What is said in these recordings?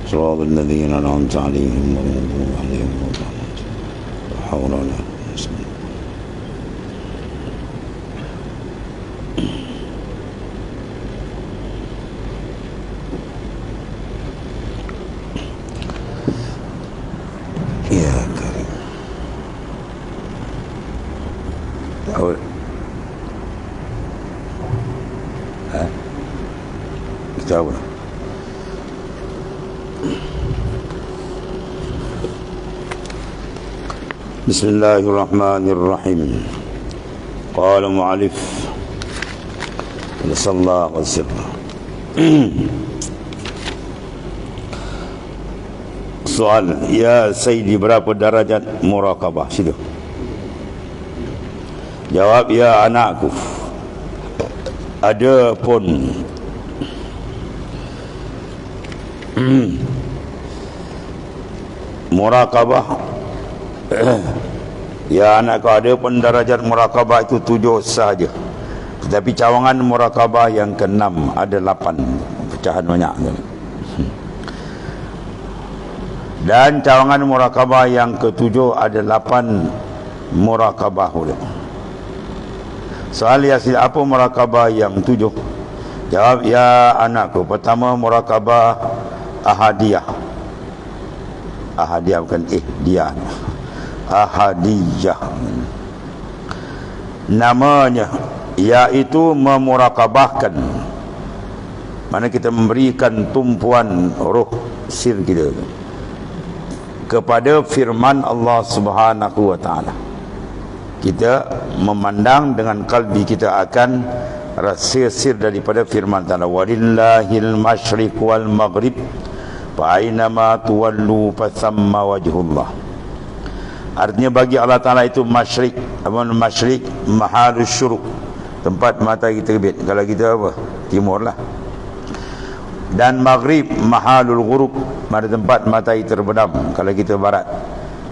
صراط الذين أنعمت عليهم غير المغضوب عليهم ولا الضالين. لا حول ولا قوة إلا بالله. يا كريم. أول كتابنا بسم الله الرحمن الرحيم. قال مؤلف صلى الله عليه وسلم soal, ya Sayyidi, berapa darajat muraqabah? Situ. Jawab, ya anakku, ada pun muraqabah, ya anakku, ada pun darajat muraqabah itu 7 sahaja. Tetapi cawangan muraqabah yang ke-6 ada 8. Pecahan banyak. Dan cawangan muraqabah yang ke-7 ada 8 muraqabah pula. Soal, ya Sayyidi, apa muraqabah yang 7? Jawab, ya anakku, pertama muraqabah ahadiyah. Ahadiyah bukan dia. Ahadiyah namanya, iaitu memuraqabahkan, mana kita memberikan tumpuan roh sir kita kepada firman Allah Subhanahu wa taala. Kita memandang dengan kalbi kita akan rasa sir daripada firman taala, walillahil masyriq wal maghrib fa aynama tuwallu fa thamma wajhullah. Artinya bagi Allah Ta'ala itu masyrik. Apa masyrik? Mahalus syuruk, tempat matahari terbit. Kalau kita apa? Timur lah. Dan maghrib mahalul ghurub, pada tempat matahari terbenam. Kalau kita barat.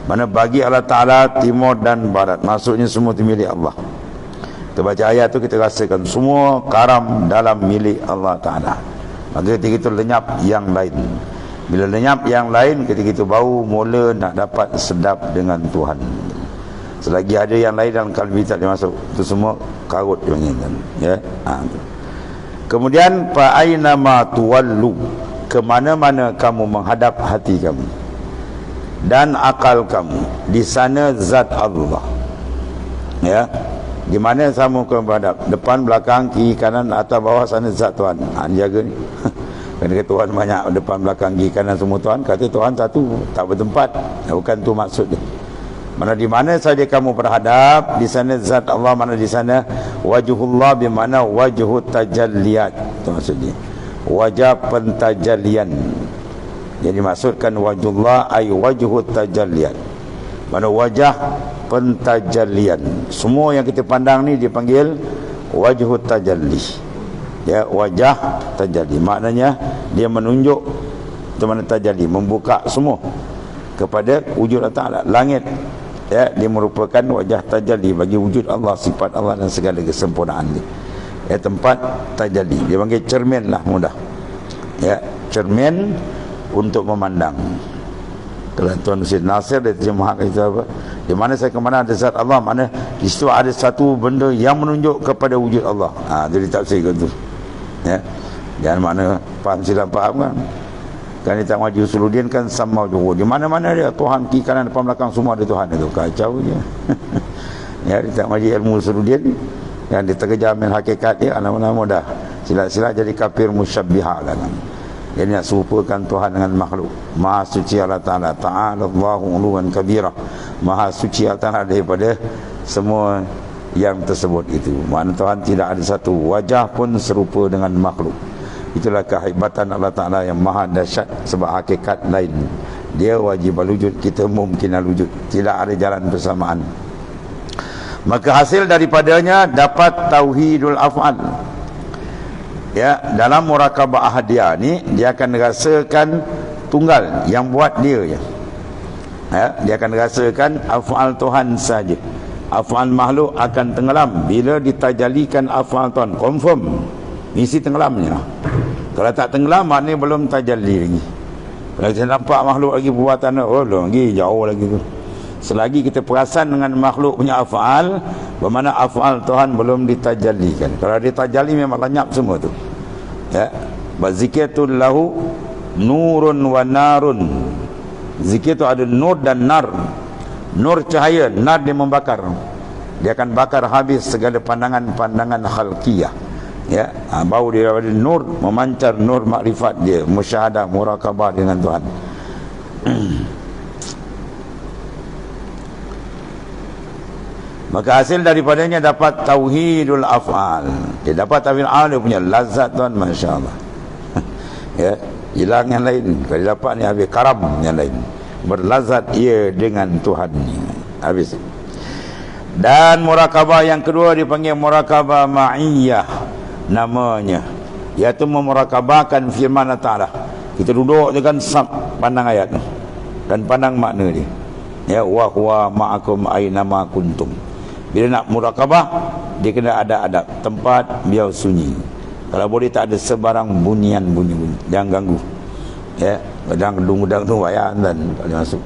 Mana bagi Allah Ta'ala timur dan barat, maksudnya semua itu milik Allah. Kita baca ayat tu, kita rasakan semua karam dalam milik Allah Ta'ala. Maka ketika itu lenyap yang lain. Bila lenyap yang lain, ketika itu baru mula nak dapat sedap dengan Tuhan. Selagi ada yang lain dalam kalbi tak dia masuk, itu semua karut dipanggilkan, ya. Kemudian fa aina ma tuwallu, ke mana-mana kamu menghadap hati kamu dan akal kamu, di sana zat Allah. Ya. Di mana kamu menghadap, depan, belakang, kiri, kanan, atas, bawah, sana zat Tuhan. Jaga ni. Kerana Tuhan banyak, depan, belakang, kiri, kanan, semua Tuhan. Kata Tuhan satu, tak bertempat. Bukan tu maksud dia. Mana di mana saja kamu berhadap, di sana zat Allah. Mana di sana wajhullah, bermakna wajhut tajalliyat. Itu maksudnya wajah pentajalian. Jadi maksudkan wajhullah ay wajhut tajalliyat, mana wajah pentajalian. Semua yang kita pandang ni dipanggil wajhut tajalli. Ya, wajah tajalli, maknanya dia menunjuk ke mana tajalli, membuka semua kepada wujud Allah Ta'ala. Langit, ya, dia merupakan wajah tajalli bagi wujud Allah, sifat Allah dan segala kesempurnaan dia. Ya, tempat tajalli, dia panggil cermin lah, mudah. Ya, cermin untuk memandang. Kalau Tuan Syed Nasir dia terjemahkan itu apa? Di mana saya ke mana ada zat Allah, mana di situ ada satu benda yang menunjuk kepada wujud Allah. Jadi tafsir gitu. Ya. Jangan mana faham silap faham kan. Kan dia tak maju Usuluddin kan sama juga. Di mana-mana dia Tuhan, kiri kanan depan belakang semua ada Tuhan itu. Kacau je. Ya, dia tak maju ilmu Usuluddin, yang dia terkejar min hakikat dia, nama-nama dah silat-silat jadi kafir musyabbihah kan. Jadi nak serupakan Tuhan dengan makhluk. Maha suci Allah Ta'ala, ta'ala Allahu uluwan kabira. Maha suci Allah Ta'ala daripada semua yang tersebut itu. Maknanya Tuhan tidak ada satu wajah pun serupa dengan makhluk. Itulah kehebatan Allah Ta'ala yang maha dahsyat. Sebab hakikat lain, dia wajib al-wujud, kita mungkin al-wujud. Tidak ada jalan bersamaan. Maka hasil daripadanya dapat tauhidul af'al. Ya, dalam muraqabah ahadiyah ni dia akan rasakan tunggal yang buat dia je. Ya, dia akan rasakan af'al Tuhan saja. Af'al makhluk akan tenggelam bila ditajalikan af'al Tuhan. Confirm misi tenggelamnya. Kalau tak tenggelam, maknanya belum tajalli lagi. Kalau kita nampak makhluk lagi perbuatan, oh belum lagi, jauh lagi tu. Selagi kita perasan dengan makhluk punya af'al, bermakna af'al Tuhan belum ditajallikan. Kalau ditajalli memang lenyap semua tu. Ya. Zikirul lahu nurun wa narun. Zikir tu ada nur dan nar. Nur cahaya, nar dia membakar. Dia akan bakar habis segala pandangan-pandangan khalqiyah. Ya, bau dia ada nur, memancar nur makrifat dia, musyahadah, murakabah dengan Tuhan. Maka hasil daripadanya dapat tauhidul af'al. Dia dapat tauhidul af'al, dia punya lazat tuan, masya-Allah. Ya, hilang yang lain. Kalau dia dapat ni habis karam yang lain. Berlazat ia dengan Tuhan ni. Habis. Dan murakabah yang kedua dipanggil murakabah ma'iyah namanya, iaitu memurakabahkan firman Allah Ta'ala. Kita duduk dengan pandang ayat tu dan pandang makna dia. Ya, wa huwa ma'akum aina ma kuntum. Bila nak murakabah, dia kena ada adab, tempat biar sunyi. Kalau boleh tak ada sebarang bunyi, jangan ganggu. Ya, kadang gedung-gedung tu payah dan tak boleh masuk.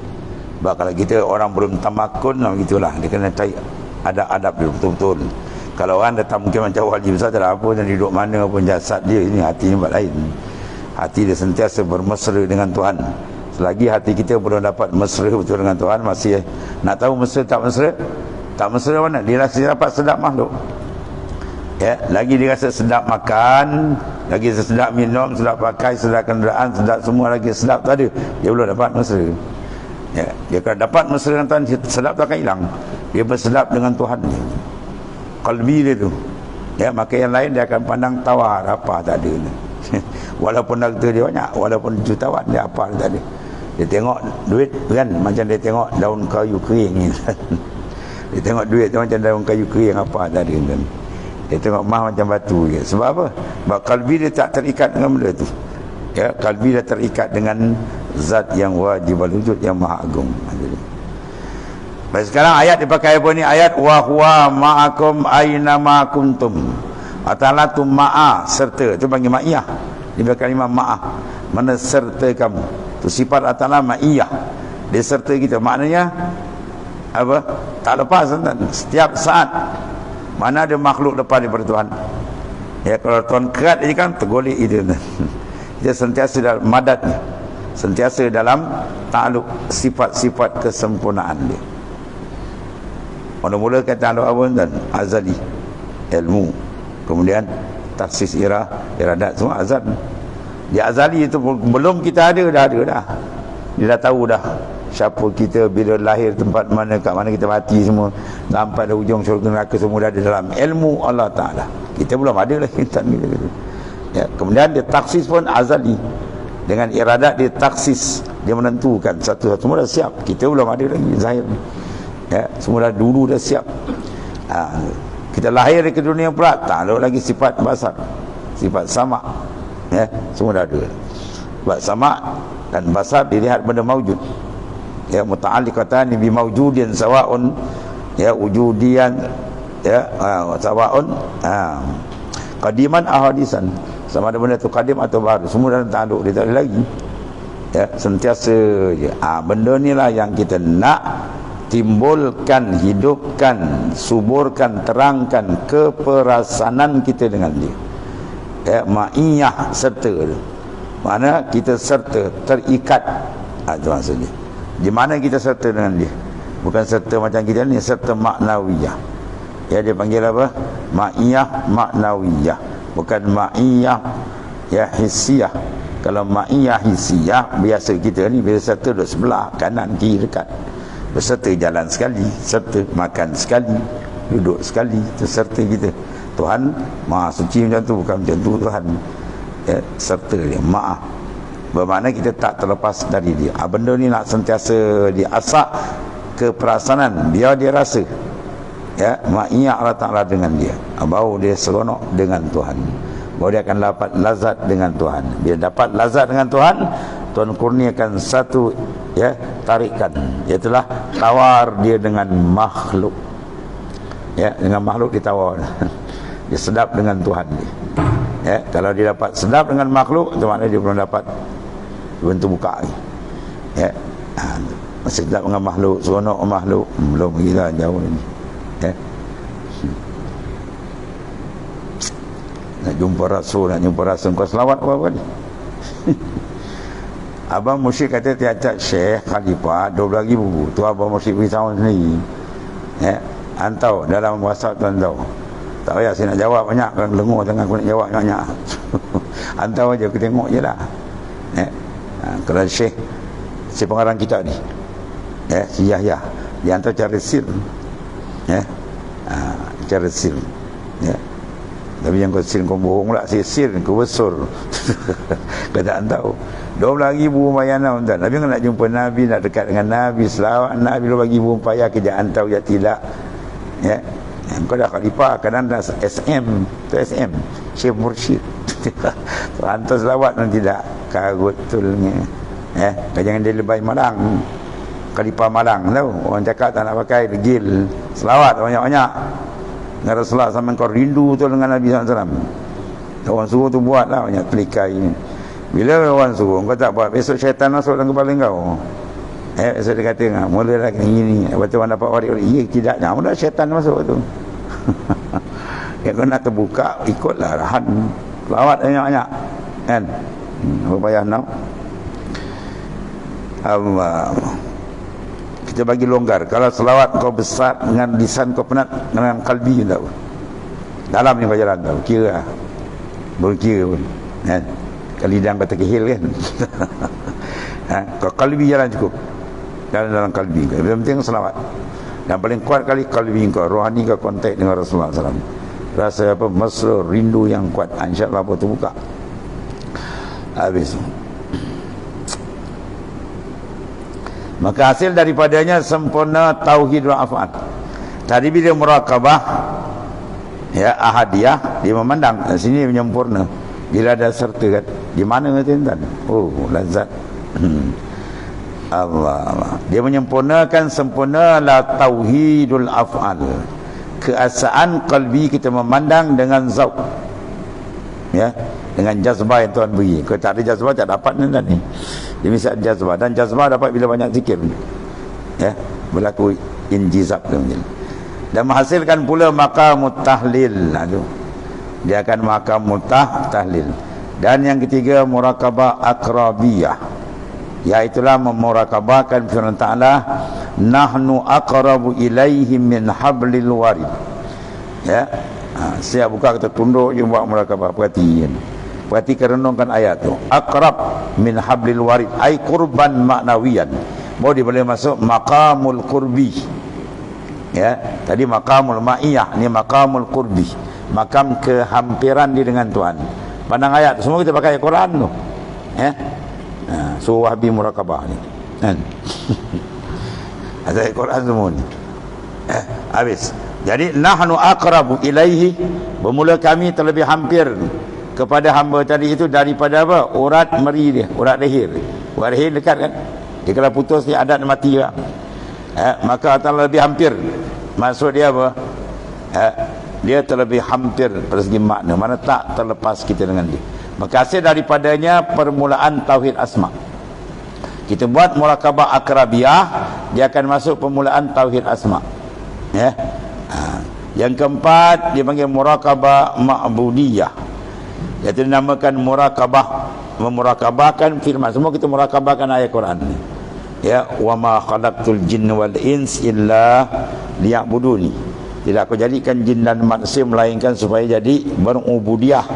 Sebab kalau kita orang belum tamakun, begitulah, dia kena cari ada adab dia betul-betul. Kalau orang datang mungkin macam wali besar, tak ada apa, dan duduk mana pun jasad dia, ini hati buat lain. Hati dia sentiasa bermesra dengan Tuhan. Selagi hati kita belum dapat mesra betul dengan Tuhan, masih nak tahu mesra tak mesra? Tak mesra mana? Dia rasa dapat sedap makhluk. Ya, lagi dia rasa sedap makan, lagi sedap minum, sedap pakai, sedap kenderaan, sedap semua, lagi sedap tak ada. Dia belum dapat mesra. Ya, dia kalau dapat mesra dengan Tuhan, sedap tak akan hilang. Dia bersedap dengan Tuhan dia. Qalbi dia tu. Ya, maka yang lain dia akan pandang tawar, apa tak ada. Walaupun harta dia banyak, walaupun jutawan dia apa tak ada. Dia tengok duit kan macam dia tengok daun kayu kering ni. Dia tengok duit tu macam daun kayu kering, apa tak ada kan. Dia tengok mah macam batu je. Sebab apa? Sebab kalbi dia tak terikat dengan benda tu. Ya, kalbi dia terikat dengan zat yang wajib wujud, yang maha agung. Baik, sekarang ayat dipakai apa ni? Ayat wa huwa ma'akum aina ma kuntum. Ta'ala tu ma'a, serta. Itu panggil ma'iyah. Dia kalimah ma'a, mana serta kamu. Tu sifat Ta'ala ma'iyah. Dia serta kita. Maknanya apa? Tak lepas kan? Setiap saat mana ada makhluk lepas daripada Tuhan. Ya, kalau Tuhan kerat ini kan tergolek dia. Dia sentiasa dalam madatnya, sentiasa dalam ta'aluk sifat-sifat kesempurnaan dia. Mula-mula kata apa dan azali, ilmu, kemudian taksis iradat, semua azal. Di azali itu belum kita ada, dah ada dah. Dia dah tahu dah siapa kita, bila lahir, tempat mana, kat mana kita mati, semua sampai dah ujung syurga neraka, semua dah ada dalam ilmu Allah Ta'ala. Kita belum ada lah kita ni. Ya, kemudian dia taksis pun azali. Dengan iradat dia taksis, dia menentukan satu-satu, semua dah siap. Kita belum ada lagi zahir. Ya, semua dah dulu dah siap. Kita lahir ke dunia pula, tak ada lagi sifat basar, sifat sama. Ya, semua dah ada. Sifat sama dan basar dilihat benda maujud. Ya, muta'alliqatan bi mawjudin sawa'un, ya, wujudian, ya, sawa'un, qadiman ahadisan, sama ada benda tu qadim atau baru, semua dalam ta'alluq, dia tak ada lagi. Ya, sentiasa je. Benda ni lah yang kita nak timbulkan, hidupkan, suburkan, terangkan keperasanan kita dengan dia. Ya, ma'iyah, serta dia. Mana kita serta, terikat. Itu maksudnya. Di mana kita serta dengan dia. Bukan serta macam kita ni, serta maknawiyah. Ya, dia panggil apa? Ma'iyah maknawiyah. Bukan ma'iyah ya hissiyah. Kalau ma'iyah hissiyah, biasa kita ni bila serta duduk sebelah, kanan, kiri, dekat. Berserta jalan sekali, serta makan sekali, duduk sekali, itu serta kita. Tuhan Maha Suci macam tu, bukan macam tu Tuhan. Ya, serta dia, maaf. Bermakna kita tak terlepas dari dia. Benda ni nak sentiasa diasak keperasanan, biar dia rasa. Ya, ma'iyah Allah Ta'ala dengan dia. Baru dia seronok dengan Tuhan. Baru dia akan dapat lazat dengan Tuhan. Bila dapat lazat dengan Tuhan, Tuhan kurniakan satu, ya, tarikan, iaitulah tawar dia dengan makhluk. Ya, dengan makhluk ditawar. Dia sedap dengan Tuhan dia. Kalau dia dapat sedap dengan makhluk, itu maknanya dia belum dapat bentuk buka lagi. Masih sedap dengan makhluk, seronok dengan makhluk, belum lagi lah, jauh lagi. Nak jumpa Rasul, kau selawat apa ni? Abang Musyrik kata tiap-tiap Syekh Khalifah 12,000. Tu Abang Musyrik beritahu sendiri. Antau dalam WhatsApp tuan tahu. Tak payah saya nak jawab banyak, kan lengur tengah aku nak jawab banyak. Antau aja, aku tengok je lah. Kalau Syekh si pengarang kita ni, si Yahya, dia hantar cara sil. Cara sil. Tapi yang kau sil kau bohong pula, sil kau besar. Kau tak tahu. 12,000 bayanan tuan. Nabi nak jumpa Nabi, nak dekat dengan Nabi, selawat Nabi 12,000 payah kerja antau ya tidak. Kau dah khalifah, kadang dah SM, tu SM, Syekh Mursyid. Hantar selawat pun tidak. Karut tulnya. Kau jangan dia lebay Malang. Khalifah Malang tahu. Orang cakap tak nak pakai degil. Selawat banyak-banyak. Dengan Rasulullah sampai kau rindu tu dengan Nabi SAW. Orang suruh tu buat lah banyak pelikai ni. Bila orang suruh kau tak buat, besok syaitan masuk dalam kepala kau. Besok dia kata mulalah gini. Lepas tu orang dapat warik. Ya tidak, mula syaitan masuk tu. Kau nak terbuka, ikutlah rahan. Selawat banyak-banyak kan. Apa payah nak. Allah. Kita bagi longgar. Kalau selawat kau besar dengan lisan kau penat, dengan kalbi tahu. Dalam ni kau jalan tahu. Kira lah. Berkira pun. Kan? Kalau lidang kau terkehil kan. Kau kalbi jalan cukup. Dalam kalbi kau. Yang penting selawat. Dan paling kuat kali kalbi kau, rohani kau kontak dengan Rasulullah SAW. Rasa apa? Mesra, rindu yang kuat. InsyaAllah apa terbuka. Habis. Maka hasil daripadanya sempurna tauhidul af'al. Tadi bila murakabah ahadiyah, dia memandang sini menyempurna. Bila ada serta kan, di mana tuan? Oh, lazat. Allah. Dia menyempurnakan sempurna la tauhidul af'al. Keasaan qalbi kita memandang dengan zauq. Dengan jazbah yang Tuhan beri. Kalau tak ada jazbah tak dapat ni. Dia misal jazbah, dan jazbah dapat bila banyak zikir. Berlaku injizab tu. Dan menghasilkan pula maqamut tahlil. Dia akan maqamut tahlil. Dan yang ketiga murakabah akrabiyah, iaitulah memurakabahkan firman Ta'ala, nahnu aqrabu ilaihi min hablil warid. Saya buka kita tunduk je buat murakabah. Perhatikan renungkan ayat tu. Aqrab min hablil warid, ai qurban maknawiyan. Baru dia boleh masuk maqamul qurbi. Tadi maqamul ma'iyah, ni maqamul qurbi. Makam kehampiran dia dengan Tuhan. Pandang ayat semua kita pakai Quran tu. Surah Wahabi murakabah ni. Kan? Ada Quran semua ni. Habis. Jadi nahnu aqrabu ilaihi, bermula kami terlebih hampir kepada hamba tadi itu daripada apa? Urat meri dia, urat leher. Urat leher dekat kan? Dia kalau putus dia adat mati lah. Maka terlebih hampir. Maksud dia apa? Dia terlebih hampir persegi makna. Mana tak terlepas kita dengan dia. Maka hasil daripadanya permulaan tauhid asma. Kita buat murakabah akrabiyah, dia akan masuk permulaan tauhid asma. Yang keempat dia panggil murakabah ma'budiyah. Iaitu dinamakan murakabah, memurakabahkan firman. Semua kita murakabahkan ayat Quran ni. Wa ma khalaqtul jinna wal ins illa liya'buduni. Tidak aku jadikan jin dan manusia melainkan supaya jadi berubudiyah.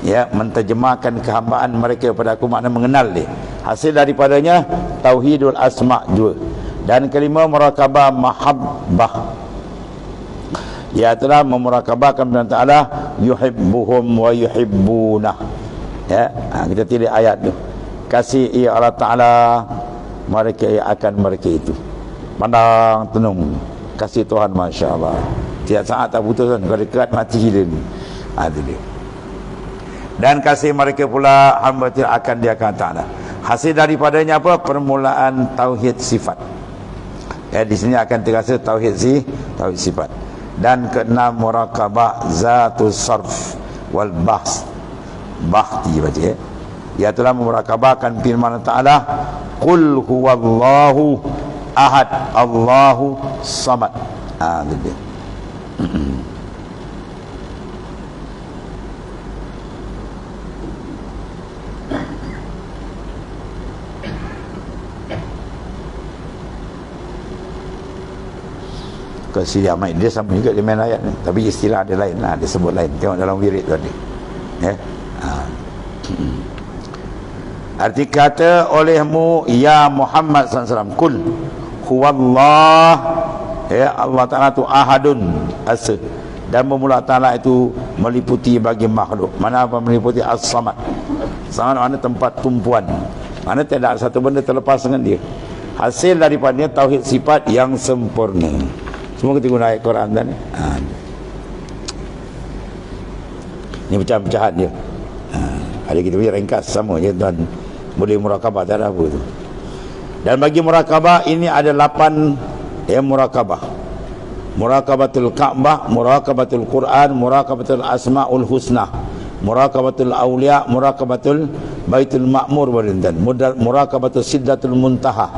Menterjemahkan kehambaan mereka kepada aku, makna mengenal dia. Hasil daripadanya tauhidul asma' juga. Dan kelima murakabah mahabbah, iaitulah memurakabahkan firman Ta'ala, yuhibbuhum wa yuhibbunah. Kita tilik ayat tu. Kasih ia Allah Ta'ala, mereka akan mereka itu. Pandang tenung kasih Tuhan, Masya Allah. Tiap saat tak putus kan. Kalau dekat mati dia ni. Itu dia. Dan kasih mereka pula hamba tidak akan dia akan Ta'ala. Hasil daripadanya apa? Permulaan tauhid sifat. Di sini akan terasa tauhid sifat. Dan keenam murakabah zatus sarf wal bahs, Bakti baca ya. Ia telah memurakabahkan firman Ta'ala, Qul huwallahu ahad, Allahu samad. Itu dia. Ke Sidi Ahmad dia sama juga dia main ayat ni, tapi istilah dia lain lah, dia sebut lain. Tengok dalam wirid tadi ya. Arti kata olehmu ya Muhammad SAW, Kul huwallah, ya Allah Ta'ala tu ahadun, asa, dan bermula Ta'ala itu meliputi bagi makhluk. Mana apa meliputi? As-samad. Samad mana tempat tumpuan, mana tidak ada satu benda terlepas dengan dia. Hasil daripadanya tauhid sifat yang sempurna. Semua kita guna ayat Quran dan ini pecahan-pecahan dia. Ada kita punya ringkas sama je tuan. Boleh murakabah, tak ada apa tu. Dan bagi murakabah ini ada 8 murakabah. Murakabatul Ka'bah, murakabatul Quran, murakabatul Asmaul Husna, murakabatul Aulia, murakabatul Baitul Ma'mur, murakabatul Sidratul Muntaha.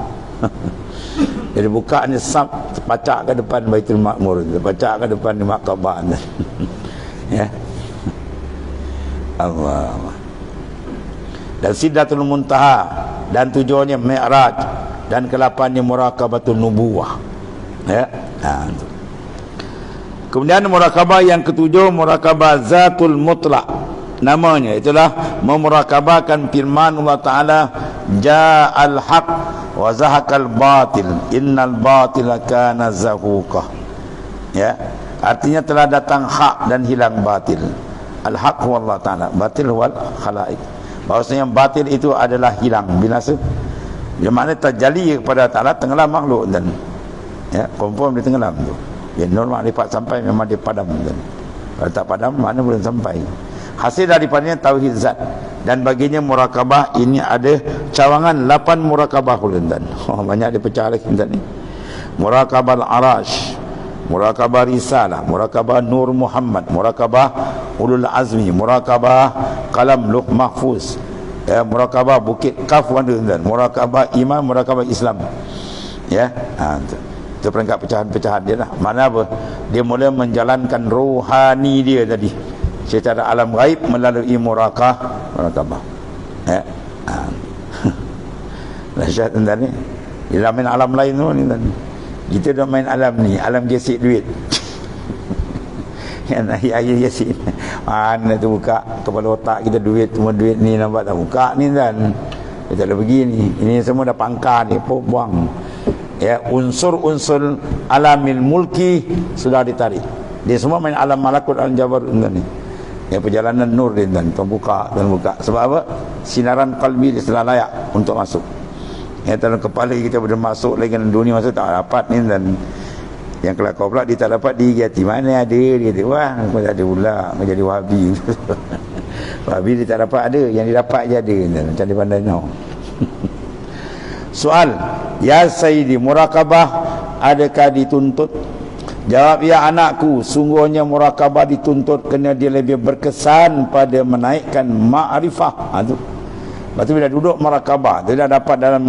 Jadi buka ni sab, terpacak ke depan Baitul Ma'mur, terpacak ke depan di Ka'bah. Ya. Allah. Dan Sidratul Muntaha, dan tujuannya Mi'raj, dan ke-8nya Murakabatul Nubuwah. Ya. Kemudian murakabah yang ke-7, murakabah Zatul Mutlaq. Namanya itulah memurakabahkan firman Allah Ta'ala, Ja'al haq wa zahaqal batil, innal batila kana zahuqa. Ya. Artinya telah datang hak dan hilang batil. Al-haq huwa Allah Ta'ala, batil huwal khalaik. Bahawasanya batil itu adalah hilang, binasa. Yang mana terjali kepada Ta'ala tenggelam makhluk dan ya, confirm dia tenggelam tu. Ya, normal dia sampai memang dia padam dan kalau tak padam mana boleh sampai. Hasil daripadanya tauhid zat. Dan baginya murakabah ini ada cawangan 8 murakabah dan banyak dia pecah lagi dan ni. Murakabah al-arash, murakabah risalah, murakabah nur Muhammad, murakabah ulul azmi, murakabah kalam luh mahfuz, ya, murakabah bukit kaf dan murakabah iman, murakabah Islam. Ya, itu peringkat pecahan-pecahan dia lah. Mana apa? Dia mula menjalankan rohani dia tadi secara alam gaib melalui murakabah. Ya. Dahsyat tuan ni. Dia main alam lain tu ni tuan. Kita dah main alam ni, alam gesek duit. Yang ayah gesek. Mana tu buka kepala otak kita duit, semua duit ni nampak tak buka ni tuan. Dia tak ada begini. Ini semua dah pangkar ni, buang. Ya, unsur-unsur alamil mulki sudah ditarik. Dia semua main alam malakut, alam jabar ni. Ya, perjalanan nur dia dan buka dan buka. Sebab apa? Sinaran kalbi dia telah layak untuk masuk. Ya, dalam kepala kita boleh masuk lagi dalam dunia masuk tak dapat ni dan yang kelakar pula dia tak dapat digati. Mana ada dia tu. Wah, aku tak ada pula. Aku jadi wahabi. Wahabi dia tak dapat ada, yang dia dapat je ada. Macam dia pandai tahu. Soal, ya Sayyidi, murakabah adakah dituntut? Jawab, ya anakku, sungguhnya murakabah dituntut kerana dia lebih berkesan pada menaikkan ma'rifah. Itu. Lepas tu bila duduk murakabah, dia dah dapat dalam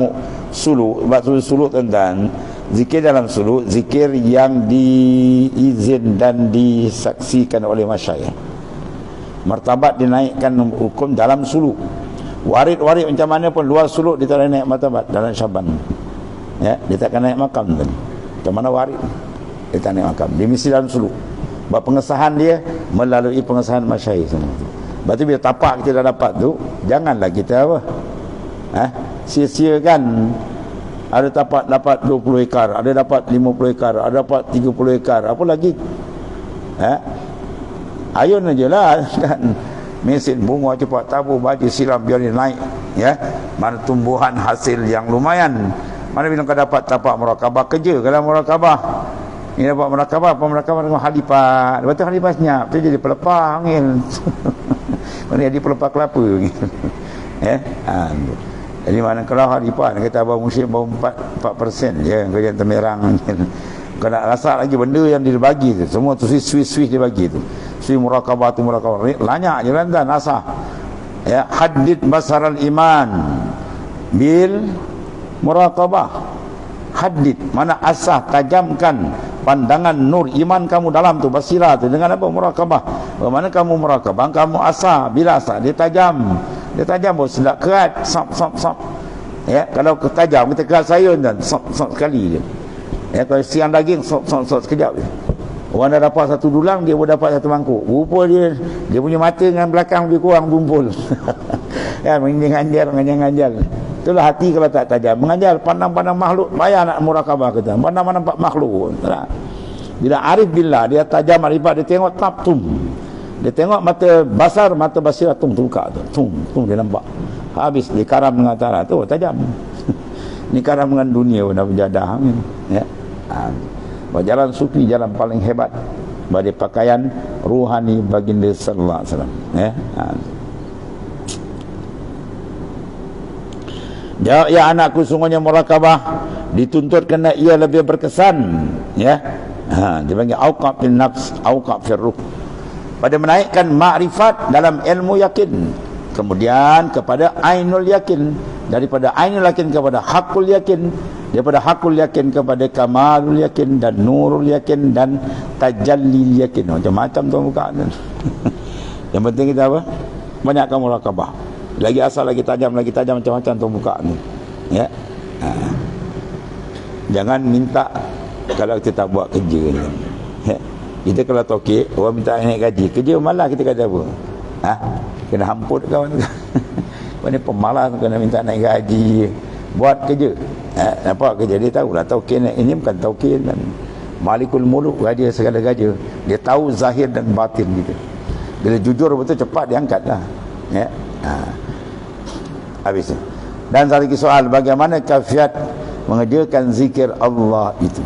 suluk. Sebab suluk tentang zikir dalam suluk, zikir yang diizin dan disaksikan oleh masyayikh. Martabat dinaikkan hukum dalam suluk. Warid-warid macam mana pun luar suluk dia tak naik martabat dalam Syaban. Ya, dia tak akan naik makam tu. Macam mana warid? Dia tak naik makam. Dia mesti dalam suluk. Sebab pengesahan dia melalui pengesahan masyayikh semua. Lepas tu bila tapak kita dah dapat tu, janganlah kita apa? Sia-siakan. Ada tapak dapat 20 ekar, ada dapat 50 ekar, ada dapat 30 ekar, apa lagi? Ayun aja lah kan. Mesin bunga cepat tabur baju siram biar dia naik, ya. Mana tumbuhan hasil yang lumayan. Mana bila kau dapat tapak murakabah, kerja kalau murakabah. Ini dapat murakabah, apa murakabah dengan halipat. Lepas tu halipat senyap, tu jadi pelepah angin. Mana jadi pelepah kelapa gitu. Ya. Jadi mana kalau halipat kata abang musyrik baru 4% je kau jangan termerang. Kau nak rasa lagi benda yang dia bagi tu, semua tu swiss dia bagi tu. Si murakabah tu murakabah lanyak je lantan asah. Ya, haddid basaral iman bil muraqabah. Haddid, mana asah, tajamkan pandangan nur iman kamu dalam tu, basirah tu, dengan apa? Muraqabah. Bagaimana kamu muraqabah? Kamu asah, bila asah dia tajam, baru sedap kerat, sap. Ya, kalau tajam kita kerat sayur dan sap sekali je. Ya, kalau siang daging sap sekejap je. Orang dah dapat satu dulang, dia boleh dapat satu mangkuk. Rupa dia punya mata dengan belakang lebih kurang kumpul. Ya, menganjal. Itulah hati kalau tak tajam. Menganjal, pandang-pandang makhluk, payah nak murakabah kita. Pandang-pandang makhluk. Bila arif billah, dia tajam arifat, dia tengok tum. Dia tengok mata basar, mata basirah tum terbuka tu. Tum dia nampak. Habis dia karam dengan tanah tu, tajam. Ni karam dengan dunia pun dah berjadah. Ya. Jalan sufi, jalan paling hebat bagi pakaian ruhani baginda sallallahu alaihi wasallam. Ya, ya anakku, sungguhnya murakabah dituntut kerana ia lebih berkesan, ya. Dia panggil auqaf fil nafs, auqaf fil ruh. Pada menaikkan makrifat dalam ilmu yakin, kemudian kepada ainul yakin, daripada ainul yakin kepada hakul yakin, daripada hakul yakin kepada kamalul yakin dan nurul yakin dan tajallil yakin. Macam-macam tu buka. Yang penting kita apa? Banyakkan murakabah. Lagi asal, lagi tajam, macam-macam tu buka ni. Ya. Jangan minta kalau kita tak buat kerja ni. Ya. Kita kalau tokek, orang minta naik gaji, kerja malas kita kata apa? Kena hamput kawan. Ini pemalas, kena minta naik gaji. Buat kerja. Nampak kerja, dia tahulah tokek ini bukan tokek dan Malikul Muluk, raja segala raja. Dia tahu zahir dan batin kita. Bila jujur betul, cepat diangkatlah. Ya. Habis. Dan satu lagi soal, bagaimana kafiat mengerjakan zikir Allah itu?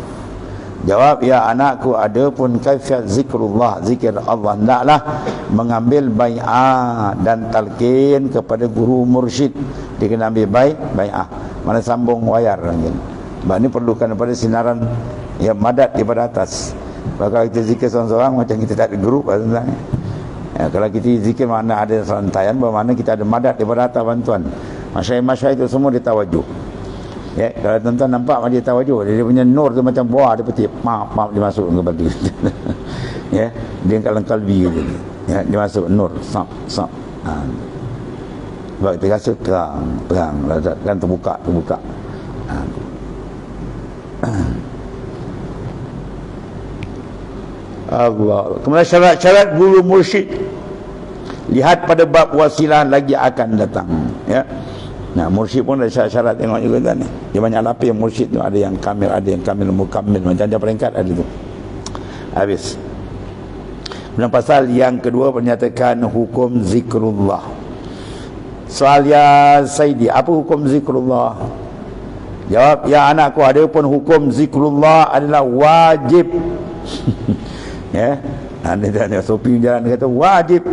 Jawab, ya anakku, ada pun kafiat zikrullah, zikir Allah, hendaklah mengambil bai'ah dan talqin kepada guru mursyid. Dia kena ambil bai'ah. Mana sambung wayar lagi. Sebab ni perlukan daripada sinaran yang madat daripada atas. Kalau kita zikir seorang-seorang, macam kita tak ada grup sebenarnya. Ya, kalau kita zikir mana ada serantaian, bermakna kita ada madat daripada atas bantuan. Masyayikh itu semua dia tawajuh. Ya, kalau tuan-tuan nampak dia tawajuh, dia punya nur tu macam buah, dia petik, maaf dia masuk ke bagi. Ya, dia kalau kalbi gitu. Ya, dia masuk nur, sap. Sebab kita rasa terang, kan terbuka. Allah. Kemudian syarat-syarat guru mursyid, lihat pada bab wasilah lagi akan datang. Ya. Nah, mursyid pun ada syarat-syarat, tengok juga kan ni. Dia banyak lapis mursyid tu, ada yang kamil, ada yang kamil mukammil, macam-macam peringkat ada tu. Habis. Kemudian pasal yang kedua menyatakan hukum zikrullah. Soal ya Saidi, apa hukum zikrullah? Jawab, ya anakku, ada pun hukum zikrullah adalah wajib. Ya, ada sopi jalan kata wajib.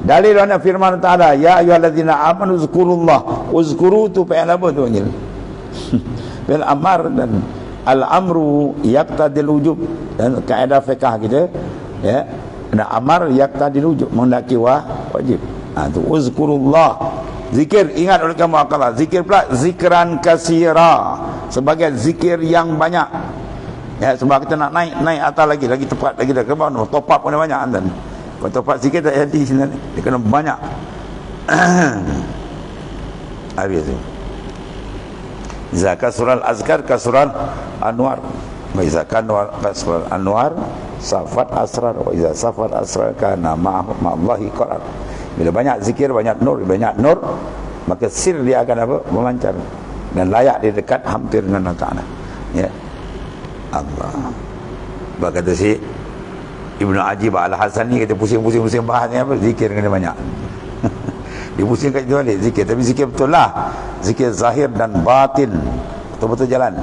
Dalil mana firman Ta'ala, ya ayyuhallazina amanu zkurullah. Uzkuru tu fi'il apa tu panggil? Fi'il amar, dan al-amru yaqtadil wujub, dan kaedah fiqh kita, ya, dan amar yaqtadil wujub, menghendaki wajib. Tu uzkurullah, zikir, ingat oleh kamu akal. Zikir pula zikran kasira, sebagai zikir yang banyak. Ya, sebab kita nak naik atas lagi tepat lagi dah. Kebawah top up pun banyak dan top up sikit tak jadi sebenarnya. Dia kena banyak. Habis tu. Zakat surah Al-Azkar ka surah Anwar. Wa iza kana surah Anwar safat asrar, wa iza safat asrar kana ma'allahi qarar. Bila banyak zikir, banyak nur, maka sir dia akan apa? Memancar dan layak dia dekat hampir dengan Allah Ta'ala. Ya. Allah. Sebab kata si Ibnu Ajib Al-Hasan ni, kata pusing-pusing bahas ni apa? Zikir kena banyak. Dia pusing kat itu balik zikir, tapi zikir betul lah. Zikir zahir dan batin, betul-betul jalan.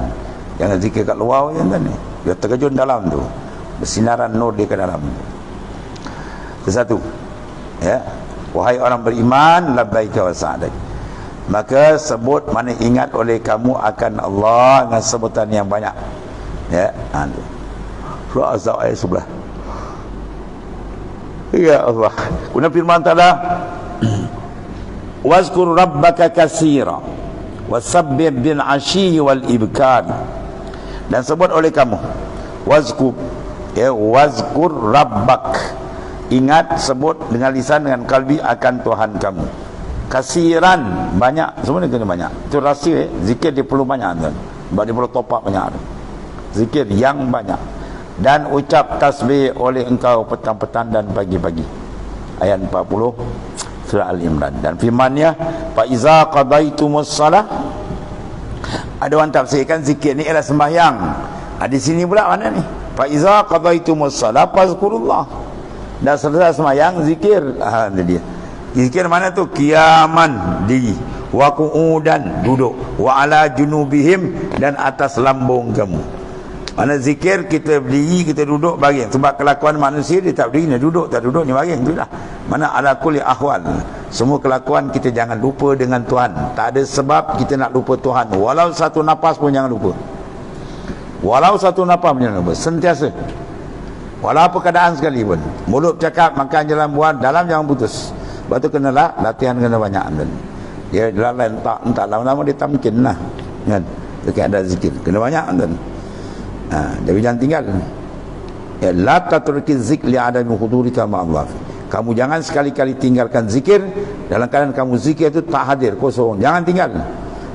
Jangan zikir kat luar macam ni. Dia terkejut dalam tu. Bersinaran nur dia ke dalam. Itu satu. Ya. Wahai orang beriman, labbaika wa sa'daik. Maka sebut, mana ingat oleh kamu akan Allah dengan sebutan yang banyak. Ya, surah Az-Za'ab ayat 11. Ya Allah. Kemudian firman Ta'ala, wazkur rabbaka katsira wasabbih bil ashyi wal ibkar. Dan sebut oleh kamu wazkur, ya, wazkur rabbak, ingat, sebut dengan lisan, dengan kalbi akan Tuhan kamu. Kasiran, banyak, semua ni kena banyak. Itu rahsia, zikir dia perlu banyak tuan. Sebab dia perlu top up banyak. Zikir yang banyak. Dan ucap tasbih oleh engkau petang-petang dan pagi-pagi. Ayat 40 surah Al-Imran. Dan firman-Nya, fa iza qadaitumus salah. Ada orang tafsirkan zikir ni ialah sembahyang. Di sini pula mana ni? Fa iza qadaitumus salah fazkurullah. Dah selesai sembahyang, zikir. Itu dia. Zikir mana tu? Qiyaman, diri, wa qu'udan, duduk, wa ala junubihim, dan atas lambung kamu. Mana zikir kita berdiri, kita duduk, baring. Sebab kelakuan manusia dia tak berdiri, dia duduk, tak duduk, ni baring. Itulah. Mana ala kulli ahwal. Semua kelakuan kita jangan lupa dengan Tuhan. Tak ada sebab kita nak lupa Tuhan. Walau satu nafas pun jangan lupa. Walau satu nafas pun jangan lupa. Sentiasa. Walau apa keadaan sekalipun. Mulut cakap, makan, jalan, buat, dalam jangan putus. Sebab tu kenalah latihan, kena banyak. Dia lalai entah lama-lama dia tak mungkin lah. Kan? Dekat ada zikir. Kena banyak. Jadi jangan tinggal. Ya, la tatruki zikr li adami hudurika ma'allah. Kamu jangan sekali-kali tinggalkan zikir dalam keadaan kamu zikir itu tak hadir, kosong. Jangan tinggal.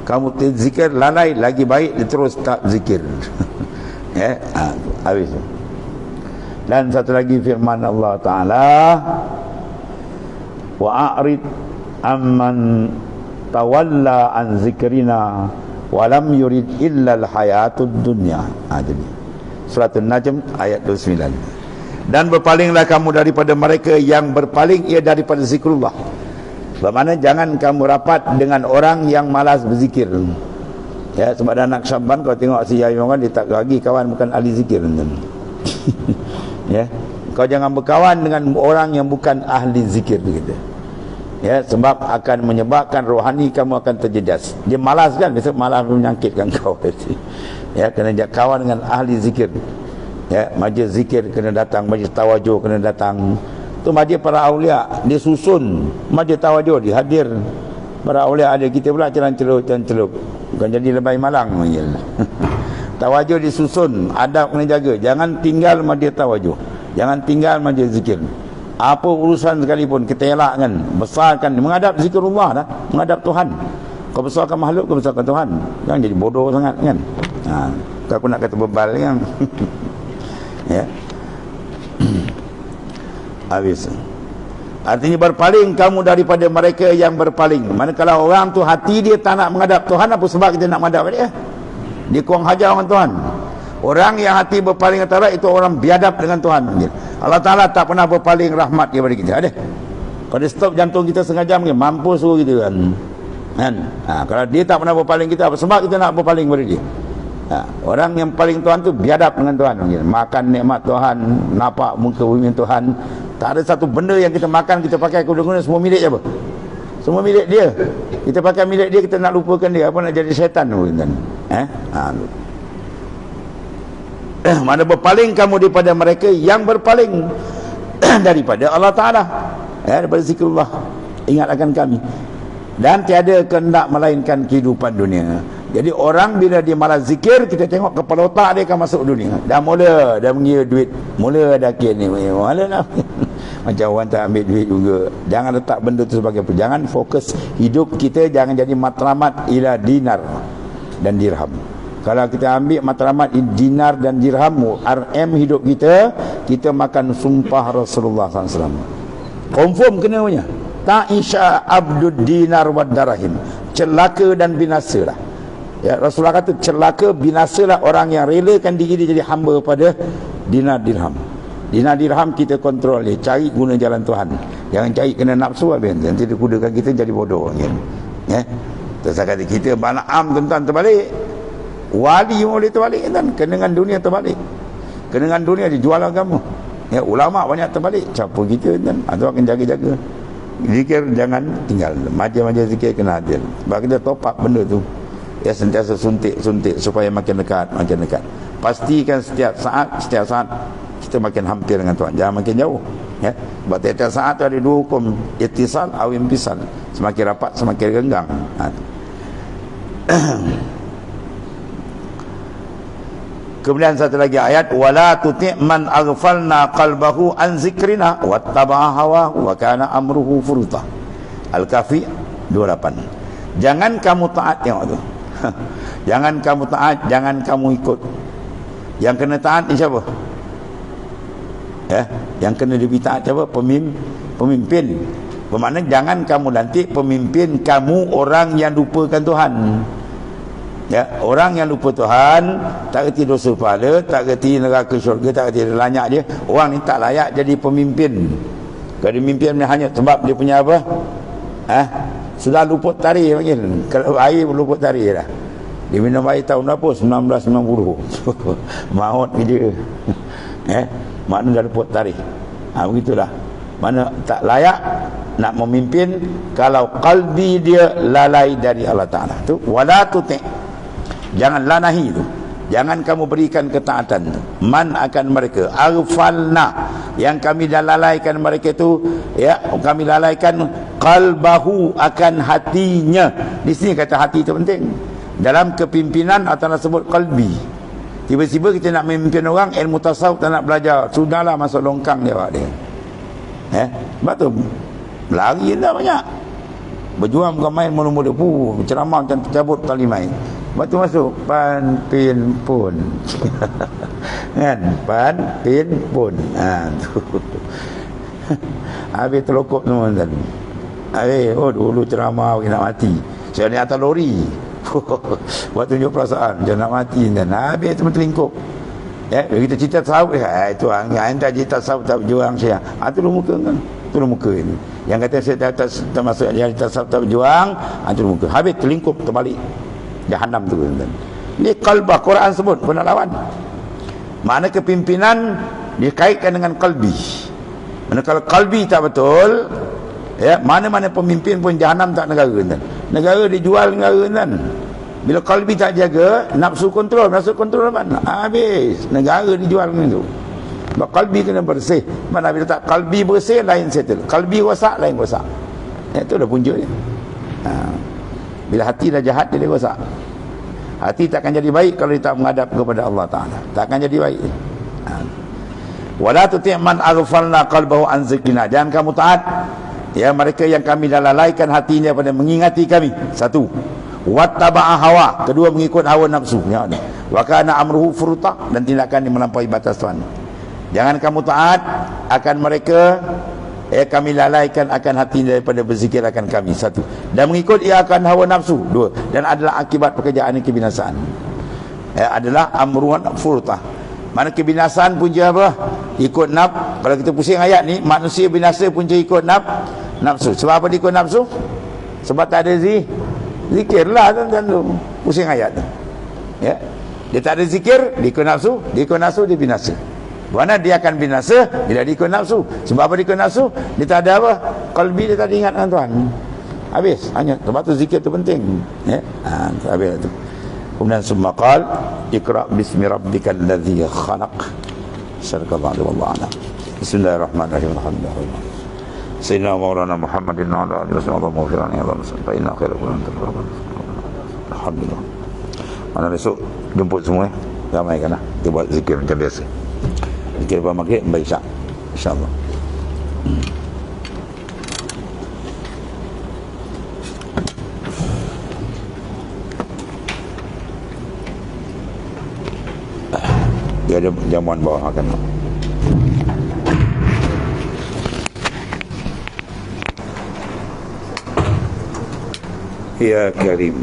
Kamu zikir lalai, lagi baik terus tak zikir. Ya, habis. Dan satu lagi firman Allah Ta'ala, wa a'rid amman tawalla an zikrina wa lam yurid illa al-hayatud dunya. Jadi surah An-Najm ayat 29. Dan berpalinglah kamu daripada mereka yang berpaling ia daripada zikrullah. Bermakna jangan kamu rapat dengan orang yang malas berzikir. Ya, sebab ada anak Syaban, kau tengok si Yahya orang, dia tak lagi kawan bukan ahli zikir. Ya, kau jangan berkawan dengan orang yang bukan ahli zikir begitu. Ya, sebab akan menyebabkan rohani kamu akan terjejas. Dia malas kan, besok malas menyangkitkan kau. Ya, kena kawan dengan ahli zikir. Ya, majlis zikir kena datang, majlis tawajuh kena datang. Tu majlis para aulia, dia susun majlis tawajuh, dia hadir. Para aulia ada, kita pula celup. Bukan jadi lebay malang. Tawajuh disusun, adab kena jaga. Jangan tinggal majlis tawajuh, jangan tinggal majlis zikir. Apa urusan sekalipun kita elakkan, besarkan, menghadap zikrullah dah, menghadap Tuhan. Kau besarkan makhluk, kau besarkan Tuhan. Jangan jadi bodoh sangat kan. Kau nak kata bebal kan. Ya. Habis. Artinya berpaling kamu daripada mereka yang berpaling. Manakala orang tu hati dia tak nak menghadap Tuhan, apa sebab kita nak menghadap dia? Dia kurang hajar dengan Tuhan. Orang yang hati berpaling antara itu orang biadab dengan Tuhan. Allah Ta'ala tak pernah berpaling rahmat kepada kita. Ada? Kalau dia stop jantung kita setengah jam, mampu suruh kita kan. Kalau dia tak pernah berpaling kita, apa sebab kita nak berpaling kepada dia? Orang yang paling Tuhan tu biadab dengan Tuhan. Makan nikmat Tuhan, nampak muka bumi Tuhan. Tak ada satu benda yang kita makan, kita pakai guna-guna, semua milik apa? Semua milik dia. Kita pakai milik dia, kita nak lupakan dia. Apa nak jadi syaitan tu kan? Mana berpaling kamu daripada mereka yang berpaling daripada Allah Ta'ala, daripada zikrullah. Ingat akan kami. Dan tiada kehendak melainkan kehidupan dunia. Jadi orang bila dia malas zikir, kita tengok kepala otak dia akan masuk dunia. Dah mula dah mengira duit, mula dah kini malah macam orang tak ambil duit juga. Jangan letak benda tu sebagai apa. Jangan fokus hidup kita, jangan jadi matramat ila dinar dan dirham. Kalau kita ambil matramat dinar dan dirham, RM hidup kita, kita makan sumpah Rasulullah SAW. Confirm kena punya. Ta'isha abdud dinar wad darahim. Celaka dan binasa lah. Ya, Rasulullah kata celaka, binasalah orang yang relakan diri dia jadi hamba pada dinar dirham. Dinar dirham kita kontrol dia, cari guna jalan Tuhan. Jangan cari kena nafsu habis. Nanti dia kudakan kita jadi bodoh kan. Ya. Terus kata kita Balaam tuan-tuan terbalik. Wali boleh terbalik kan. Kenangan dunia terbalik. Kenangan dunia dijual agama. Ya, ulama banyak terbalik. Siapa kita kan. Atau akan jaga-jaga. Zikir jangan tinggal. Macam-macam zikir kena hadir. Sebab kita top up benda tu. Ya, sentiasa suntik supaya makin dekat. Pastikan setiap saat kita makin hampir dengan Tuhan, jangan makin jauh. Ya, sebab tiap saat tu ada dua hukum, ittisal atau inpisal. Semakin rapat semakin renggang. Kemudian satu lagi ayat, wala tuti' man aghfalna qalbahu an zikrina wattaba'a hawahu wa kana amruhu furuta. Al-Kahfi 28. Jangan kamu taat, tengok tu. Jangan kamu taat, jangan kamu ikut. Yang kena taat ni siapa? Yang kena lebih taat siapa? Pemimpin. Bermakna jangan kamu lantik pemimpin kamu orang yang lupakan Tuhan. Ya, orang yang lupa Tuhan, tak reti dosa pahala, tak reti neraka syurga, tak reti lanyak dia. Orang ni tak layak jadi pemimpin. Kalau pemimpin ni hanya sebab dia punya apa? Sudah luput tarikh panggil. Kalau air luput tarikh dah. Dia minum air tahun berapa? 1990. Maut dia. Makna dah luput tarikh. Begitulah. Mana tak layak nak memimpin kalau qalbi dia lalai dari Allah Ta'ala. Tu wala tuti'. Jangan lanahi tu. Jangan kamu berikan ketaatan. Man akan mereka aghfalna, yang kami dah lalaikan mereka itu, ya, kami lalaikan qalbahu, akan hatinya. Di sini kata hati itu penting. Dalam kepimpinan Allah sebut qalbi. Tiba-tiba kita nak memimpin orang, ilmu tasawuf tak nak belajar, sudahlah masuk longkang dia dia. Sebab tu lari dah banyak. Berjuang bukan main mula-mula. Ceramah macam cabut tali main. Lepas tu masuk pan pin pun. Kan? Pan pin pun. Tu. Habis terlokok semua tadi. Habis dulu ceramah nak mati. Saya ni atas lori. Buat tunjuk perasaan jangan nak mati dan habis tu terlingkup. Kita cerita tasawuf itu anda cerita tasawuf tak berjuang saya. Tu muka kan. Tu muka ini. Yang kata saya termasuk yang tasawuf tak berjuang, tu muka. Habis terlingkup terbalik. Jahannam tu kan. Ini qalbah, Quran sebut pernah lawan. Mana kepimpinan dikaitkan dengan qalbi. Mana kalau qalbi tak betul, mana-mana pemimpin pun jahannam tak negara kan. Negara dijual negara kan. Bila qalbi tak jaga, nafsu kontrol mana? Habis negara dijual macam tu. Sebab qalbi kena bersih. Mana bila tak qalbi bersih lain settle. Qalbi rosak lain rosak. Itu dah punca dia. Bila hati dah jahat dia rosak. Hati takkan jadi baik kalau dia tak menghadap kepada Allah Ta'ala. Takkan jadi baik. Wala tuti' man aghfalna qalbahu an zikrina. Jangan kamu taat mereka yang kami dah lalaikan hatinya pada mengingati kami. Satu, wattaba'a hawa. Kedua, mengikut hawa nafsu. Wa kana amruhu furuta, dan tindakan yang melampaui batas Tuhan. Jangan kamu taat akan mereka, kami lalaikan akan hati daripada berzikir akan kami. Satu, dan mengikut ia akan hawa nafsu. Dua, dan adalah akibat pekerjaan kebinasaan. Adalah amruhan furuta. Mana kebinasaan punca apa? Ikut nafsu. Kalau kita pusing ayat ni, manusia binasa punca ikut nafsu. Sebab apa dia ikut nafsu? Sebab tak ada zikir lah tuan-tuan tu. Pusing ayat tu. Dia tak ada zikir, dia ikut nafsu. Dia ikut nafsu, dia binasa. Mana dia akan binasa bila dia ikut nafsu. Sebab apa dia ikut nafsu? Dia tak ada apa? Qalbi dia tak ada ingat dengan Tuhan. Habis. Hanya sebab tu zikir tu penting. Habis tu. Kemudian summa qal iqra bismi rabbikal ladzi khalaq. Sadaqallahu wallahu a'lam. Bismillahirrahmanirrahim. Alhamdulillah. Sayyidina Maulana Muhammadin wa ala alihi wasallam maghfirana ya Allah. Fa inna khairal qur'an taqabbal. Alhamdulillah. Mana besok jemput semua ramaikanlah. Kita buat zikir macam biasa. Zikir lepas maghrib sampai isyak, insyaAllah. Dia ada jamuan bawah makan. Ya Karim.